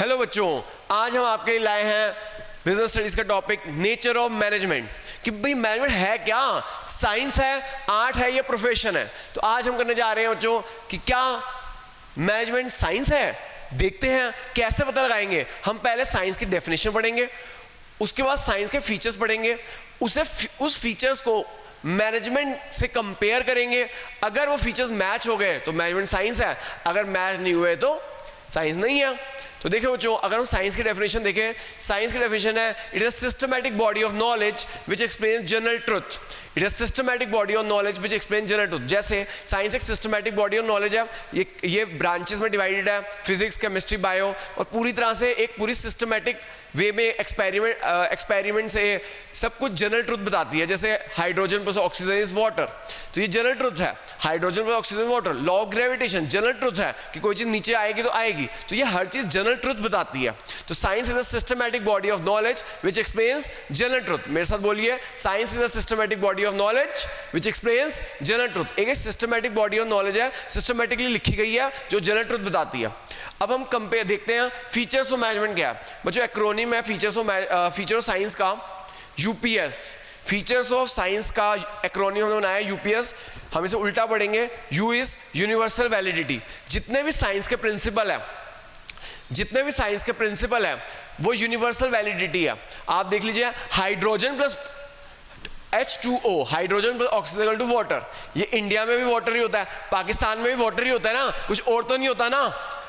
Hello बच्चों, आज हम आपके लिए लाए हैं बिजनेस स्टडीज का टॉपिक नेचर ऑफ मैनेजमेंट। कि भाई मैनेजमेंट है क्या, साइंस है, आर्ट है या प्रोफेशन है। तो आज हम करने जा रहे हैं बच्चों कि क्या मैनेजमेंट साइंस है। देखते हैं कैसे पता लगाएंगे। हम पहले साइंस की डेफिनेशन पढ़ेंगे, उसके बाद साइंस के फीचर्स पढ़ेंगे, उस फीचर्स को मैनेजमेंट से कंपेयर करेंगे। अगर वो फीचर्स मैच हो गए तो मैनेजमेंट साइंस है, अगर मैच नहीं हुए तो साइंस नहीं है। तो देखो बच्चों, अगर हम साइंस की डेफिनेशन देखें, साइंस की डेफिनेशन है it is a systematic body of knowledge which explains general truth. It is systematic body of knowledge which explains general truth. जैसे साइंस एक सिस्टमैटिक बॉडी ऑफ नॉलेज है, ये ब्रांचेस में divided है, physics, chemistry, bio, और पूरी तरह से एक पूरी सिस्टमैटिक वे में एक्सपेरिमेंट से सब कुछ जनरल ट्रुथ बताती है। जैसे hydrogen plus oxygen is water, तो ये जनरल ट्रुथ है। Hydrogen plus oxygen water, law of gravitation general truth है कि कोई चीज नीचे आएगी तो आएगी। तो ये हर चीज जनरल ट्रुथ बताती है। तो science is a systematic body of knowledge which explains general truth. मेरे साथ बोलिए, science is a systematic body of knowledge which explains general truth. एक सिस्टमैटिक बॉडी ऑफ नॉलेज है, सिस्टमैटिकली लिखी गई है, जो जनरल ट्रुथ बताती है। अब हम कंपेयर देखते हैं फीचर्स ऑफ मैनेजमेंट क्या है। बच्चों एक्रोनिम है फीचर्स ऑफ साइंस का यूपीएस। फीचर्स ऑफ साइंस का एक्रोनिम हमने बनाया यूपीएस। हम इसे उल्टा पढ़ेंगे, यू इज यूनिवर्सल वैलिडिटी। जितने भी साइंस के प्रिंसिपल है वो यूनिवर्सल वैलिडिटी है। आप देख लीजिए, hydrogen plus H2O, hydrogen plus oxygen to water. ये इंडिया में भी वाटर ही होता है, पाकिस्तान में भी वाटर ही होता है ना, कुछ और तो नहीं होता ना,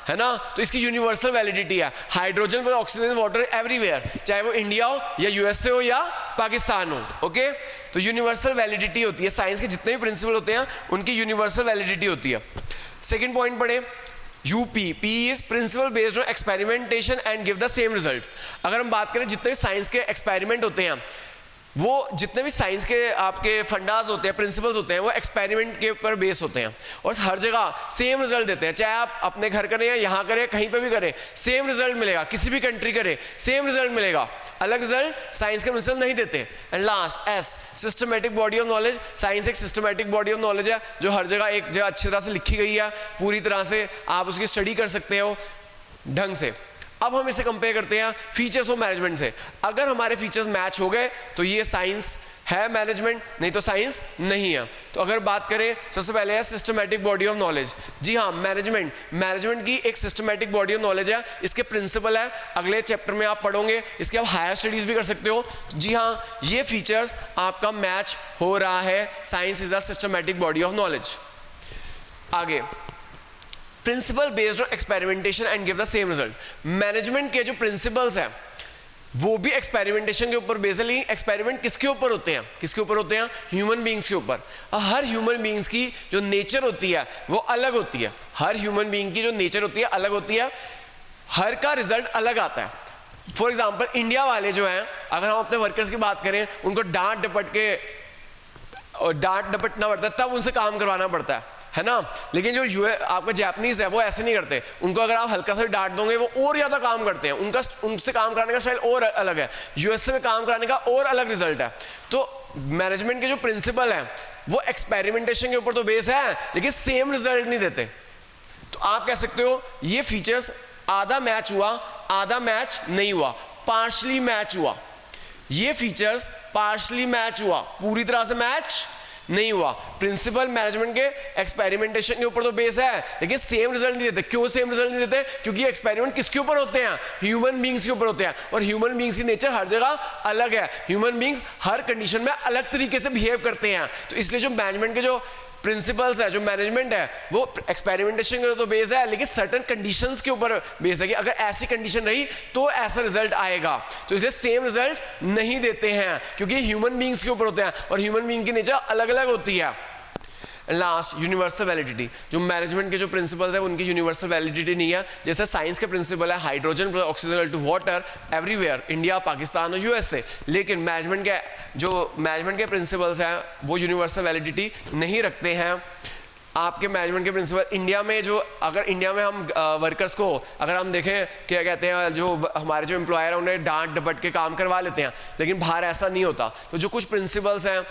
है ना। तो इसकी यूनिवर्सल वैलिडिटी है। Hydrogen plus oxygen water everywhere, चाहे वो इंडिया हो या यूएसए हो या पाकिस्तान हो। ओके, तो यूनिवर्सल वैलिडिटी होती है। साइंस के जितने भी प्रिंसिपल होते हैं उनकी यूनिवर्सल वैलिडिटी होती है। सेकेंड पॉइंट पढ़े, UP, P is principal based on experimentation and give the same result. अगर हम बात करें जितने भी साइंस के एक्सपेरिमेंट होते हैं, वो जितने भी साइंस के आपके फंडास होते हैं, प्रिंसिपल्स होते हैं, वो एक्सपेरिमेंट के ऊपर बेस होते हैं और हर जगह सेम रिजल्ट देते हैं। चाहे आप अपने घर करें या यहाँ करें, कहीं पे भी करें, सेम रिजल्ट मिलेगा। किसी भी कंट्री करें सेम रिजल्ट मिलेगा, अलग रिजल्ट साइंस के प्रिंसिपल नहीं देते। And last S, systematic body of knowledge. Science एक सिस्टमैटिक बॉडी ऑफ नॉलेज है जो हर जगह एक जगह अच्छी तरह से लिखी गई है, पूरी तरह से आप उसकी स्टडी कर सकते हो ढंग से। अब हम इसे कंपेयर करते हैं फीचर्स ऑफ मैनेजमेंट से। अगर हमारे फीचर्स मैच हो गए तो ये साइंस है मैनेजमेंट, नहीं तो साइंस नहीं है। तो अगर बात करें, सबसे पहले है सिस्टमैटिक बॉडी ऑफ नॉलेज। जी हाँ, मैनेजमेंट की एक सिस्टमैटिक बॉडी ऑफ नॉलेज है। इसके प्रिंसिपल है, अगले चैप्टर में आप पढ़ोगे, इसके आप हायर स्टडीज भी कर सकते हो। जी हाँ, ये फीचर्स आपका मैच हो रहा है। Science is a systematic body of knowledge. आगे, principle based on experimentation and give the same result. Management के जो प्रिंसिपल्स हैं वो भी एक्सपेरिमेंटेशन के ऊपर बेस्ड है। एक्सपेरिमेंट किसके ऊपर होते हैं, ह्यूमन बींग्स के ऊपर। हर ह्यूमन बींग्स की जो नेचर होती है वो अलग होती है। हर ह्यूमन बींग की जो नेचर होती है अलग होती है, हर का रिजल्ट अलग आता है। फॉर एग्जाम्पल, इंडिया वाले जो हैं, अगर हम अपने वर्कर्स की बात करें, उनको डांट डपटना पड़ता है, तब उनसे काम करवाना पड़ता है ना। लेकिन जो आपका जापानीज है वो ऐसे नहीं करते। उनको अगर आप हल्का सा डांट दोगे वो और ज्यादा काम करते हैं। उनसे काम कराने का स्टाइल और अलग है, यूएसए में काम कराने का और अलग रिजल्ट है। तो मैनेजमेंट के जो प्रिंसिपल है वो एक्सपेरिमेंटेशन के ऊपर तो बेस है, लेकिन सेम रिजल्ट नहीं देते। तो आप कह सकते हो ये फीचर्स आधा मैच हुआ, आधा मैच नहीं हुआ, पार्शली मैच हुआ। ये फीचर्स पार्शली मैच हुआ, पूरी तरह से मैच नहीं हुआ। प्रिंसिपल मैनेजमेंट के एक्सपेरिमेंटेशन के ऊपर तो बेस है, लेकिन सेम रिजल्ट नहीं देते। क्यों सेम रिजल्ट नहीं देते? क्योंकि एक्सपेरिमेंट किसके ऊपर होते हैं, ह्यूमन बींग्स के ऊपर होते हैं, और ह्यूमन बींग्स की नेचर हर जगह अलग है। ह्यूमन बींग्स हर कंडीशन में अलग तरीके से बिहेव करते हैं। तो इसलिए जो मैनेजमेंट के जो प्रिंसिपल्स है, जो मैनेजमेंट है, वो एक्सपेरिमेंटेशन के तो बेस है, लेकिन सर्टेन कंडीशंस के ऊपर बेस है कि अगर ऐसी कंडीशन रही तो ऐसा रिजल्ट आएगा। तो इसलिए सेम रिजल्ट नहीं देते हैं, क्योंकि ह्यूमन बींग्स के ऊपर होते हैं और ह्यूमन बींग की नेचर अलग अलग होती है। Last, universal validity. जो मैनेजमेंट के जो प्रिंसिपल्स है उनकी यूनिवर्सल वैलिडिटी नहीं है। जैसे साइंस के प्रिंसिपल है hydrogen plus oxygen to water everywhere, India, Pakistan और यूएसए। लेकिन मैनेजमेंट के प्रिंसिपल्स हैं वो यूनिवर्सल वैलिडिटी नहीं रखते हैं। आपके मैनेजमेंट के प्रिंसिपल इंडिया में अगर इंडिया में हम वर्कर्स को अगर हम देखें, क्या कहते हैं, जो हमारे जो एम्प्लॉयर हैं उन्हें डांट डपट के काम करवा लेते हैं, लेकिन बाहर ऐसा नहीं होता। तो जो कुछ प्रिंसिपल्स हैं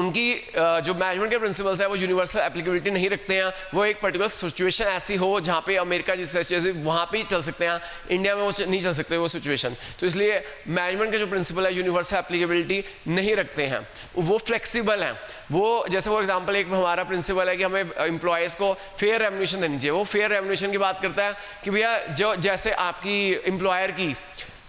उनकी जो मैनेजमेंट के प्रिंसिपल्स है वो यूनिवर्सल एप्लीकेबिलिटी नहीं रखते हैं। वो एक पर्टिकुलर सिचुएशन ऐसी हो जहाँ पे अमेरिका जैसे वहाँ पे ही चल सकते हैं, इंडिया में वो नहीं चल सकते वो सिचुएशन। तो इसलिए मैनेजमेंट के जो प्रिंसिपल है यूनिवर्सल एप्लीकेबिलिटी नहीं रखते हैं, वो फ्लेक्सिबल हैं। वो जैसे फॉर एग्जांपल एक हमारा प्रिंसिपल है कि हमें एम्प्लॉयज़ को फेयर रेम्युनेशन देनी चाहिए। वो फेयर रेम्युनेशन की बात करता है कि भैया जो जैसे आपकी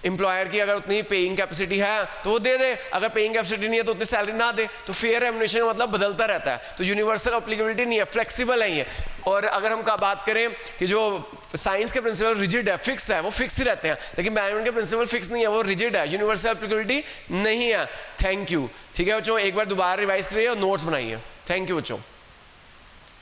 एम्प्लॉयर की अगर उतनी पेइंग कैपेसिटी है तो वो दे दे, अगर पेइंग कैपेसिटी नहीं है तो उतनी सैलरी ना दे। तो फेयर रेम्युनेशन का मतलब बदलता रहता है। तो यूनिवर्सल एप्लीकेबिलिटी नहीं है, फ्लेक्सिबल है ये। और अगर हम बात करें कि जो साइंस के प्रिंसिपल रिजिड है, फिक्स है, वो फिक्स ही रहते हैं, लेकिन मैनेजमेंट के प्रिंसिपल फिक्स नहीं है, वो रिजिड है, यूनिवर्सल एप्लीकेबिलिटी नहीं है। Thank you. ठीक है बच्चों, एक बार दोबारा रिवाइज करिए और नोट्स बनाइए। थैंक यू बच्चों।